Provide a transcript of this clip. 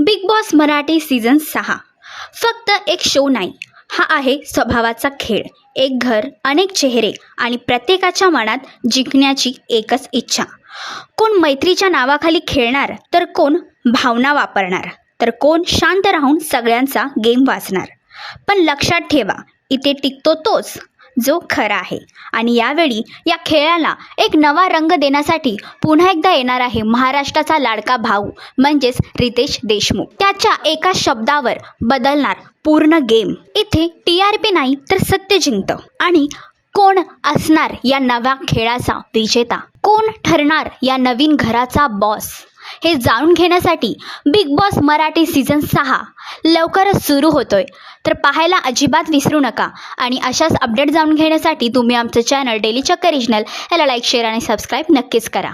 Big boss Marathi season 6 फक्त एक show नाही, हा आहे स्वभावाचा खेळ. एक घर, अनेक चेहरे आणि प्रत्येकाच्या मनात जिंकण्याची एकच इच्छा. कोण मैत्रीच्या नावाखाली खेळणार, तर कोण भावना वापरणार, तर कोण शांत राहून सगळ्यांचा गेम वाचणार. पण लक्षात ठेवा, इथे टिकतो तोच जो खरा आहे. आणि यावेळी या खेळाला एक नवा रंग देण्यासाठी पुन्हा एकदा येणार आहे महाराष्ट्राचा लाडका भाऊ म्हणजेच रितेश देशमुख. त्याच्या एका शब्दावर बदलणार पूर्ण गेम. इथे TRP नाही तर सत्य जिंकतं. आणि कोण असणार या नव्या खेळाचा विजेता, कोण ठरणार या नवीन घराचा बॉस, हे जाणून घेण्यासाठी बिग बॉस मराठी सीझन 6 लवकरच सुरू होतोय. तर पाहायला अजिबात विसरू नका. आणि अशाच अपडेट जाणून घेण्यासाठी तुम्ही आमचं चॅनल डेली चक्कर रिजनल याला लाईक, शेअर आणि सबस्क्राईब नक्कीच करा.